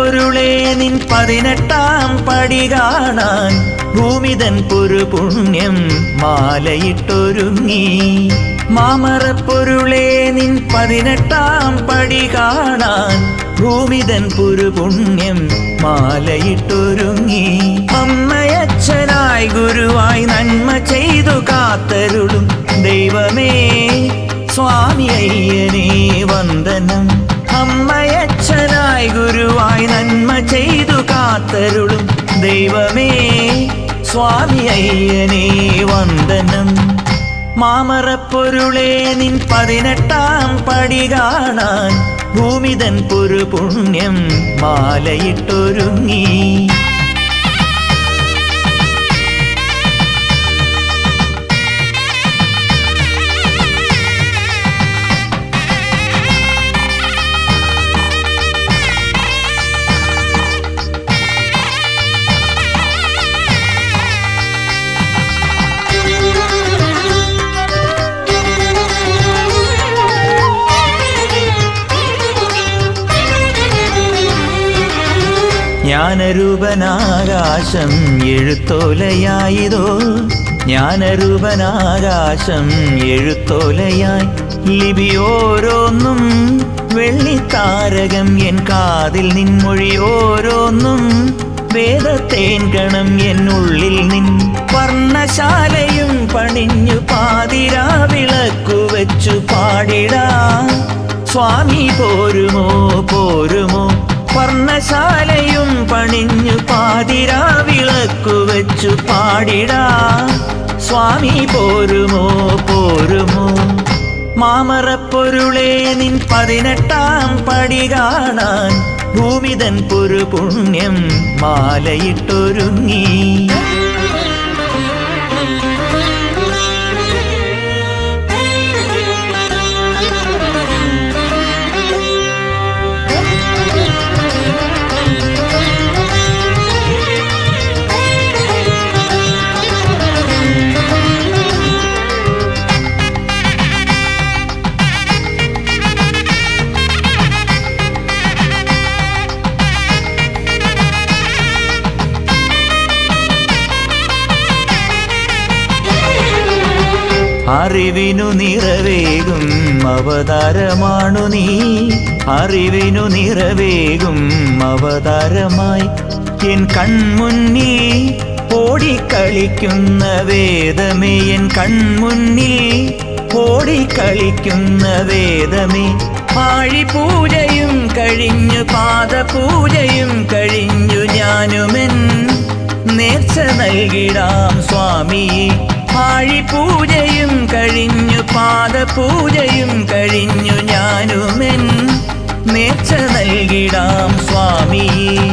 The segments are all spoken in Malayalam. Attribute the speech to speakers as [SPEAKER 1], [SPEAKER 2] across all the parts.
[SPEAKER 1] മാമറപ്പൊരുളേ നിൻ 18-ാം പടി കാണാൻ ഭൂമിതൻ പുരുപുണ്യം മാലയിട്ടൊരുങ്ങി. മാമറപ്പൊരുളേ നിൻ 18-ാം പടി കാണാൻ ഭൂമിതൻ പുരുപുണ്യം മാലയിട്ടൊരുങ്ങി. അമ്മയച്ഛനായി ഗുരുവായി നന്മ ചെയ്തു കാത്തരുളും ദൈവമേ സ്വാമി അയ്യനേ വന്ദനം. അമ്മയച്ഛനായി ഗുരുവായി നന്മ ചെയ്തു കാത്തരുളും ദൈവമേ സ്വാമി അയ്യനേ വന്ദനം. മാമറപ്പൊരുളേ നിൻ 18-ാം പടി കാണാൻ ഭൂമിതൻ പുരുപുണ്യം മാലയിട്ടൊരുങ്ങി. ജ്ഞാനരൂപനാകാശം എഴുത്തോലയായിതോ, ജ്ഞാനരൂപനാകാശം എഴുത്തോലയായി ലിപിയോരോന്നും വെള്ളിത്താരകം എൻ കാതിൽ നിൻമൊഴി ഓരോന്നും വേദത്തേൻ ഗണം എന്നുള്ളിൽ നിൻ വർണ്ണശാലയും പണിഞ്ഞു പാതിരാ വിളക്കു വെച്ചു പാടിടാ സ്വാമി പോരുമോ പോരുമോ. വർണ്ണശാലയും പണിഞ്ഞു പാതിരാ വിളക്കു വെച്ചു പാടിടാ സ്വാമി പോരുമോ പോരുമോ. മാമറപ്പൊരുളേ നിൻ 18-ാം പടി കാണാൻ ഭൂമിതൻ പുരുപുണ്യം മാലയിട്ടൊരുങ്ങി. അറിവിനു നിറവേകും അവതാരമാണു നീ, അറിവിനു നിറവേകും അവതാരമായി എൻ കൺമുന്നിൽ ഓടിക്കളിക്കുന്ന വേദമേ, എൻ കൺമുന്നിൽ ഓടിക്കളിക്കുന്ന വേദമേ. ആഴിപൂജയും കഴിഞ്ഞു പാദപൂജയും കഴിഞ്ഞു ഞാനുമെൻ നേർച്ച നൽകിടാം സ്വാമിയെ. ആഴിപൂജയും കഴിഞ്ഞു പാദപൂജയും കഴിഞ്ഞു ഞാനുമെൻ നേർച്ച നൽകിടാം സ്വാമിയെ.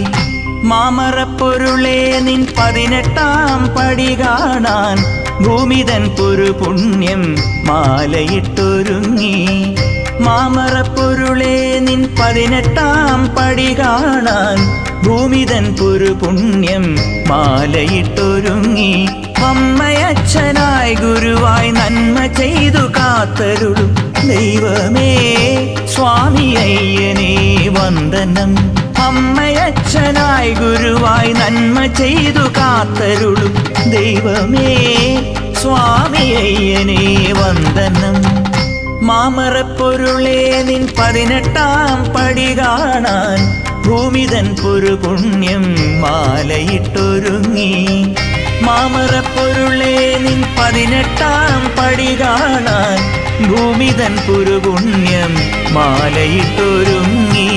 [SPEAKER 1] മാമറപ്പൊരുളേ നിൻ 18-ാം പടി കാണാൻ ഭൂമിതൻ പുരുപുണ്യം മാലയിട്ടൊരുങ്ങി. മാമറപ്പൊരുളേ നിൻ 18-ാം പടി കാണാൻ ഭൂമിതൻ പുരുപുണ്യം മാലയിട്ടൊരുങ്ങി. അമ്മയച്ഛനായി ഗുരുവായി നന്മ ചെയ്തു കാത്തരുളും ദൈവമേ സ്വാമി അയ്യനേ വന്ദനം. അമ്മയച്ഛനായി ഗുരുവായി നന്മ ചെയ്തു കാത്തരുളും ദൈവമേ സ്വാമി അയ്യനേ വന്ദനം. മാമറപ്പൊരുളേ നിൻ 18-ാം പടി കാണാൻ ഭൂമിതൻ പുരുപുണ്യം മാലയിട്ടൊരുങ്ങി. മാമറപ്പൊരുളേ നിൻ 18-ാം പടി കാണാൻ ഭൂമിതൻ പുരുപുണ്യം മാലയിട്ടൊരുങ്ങി.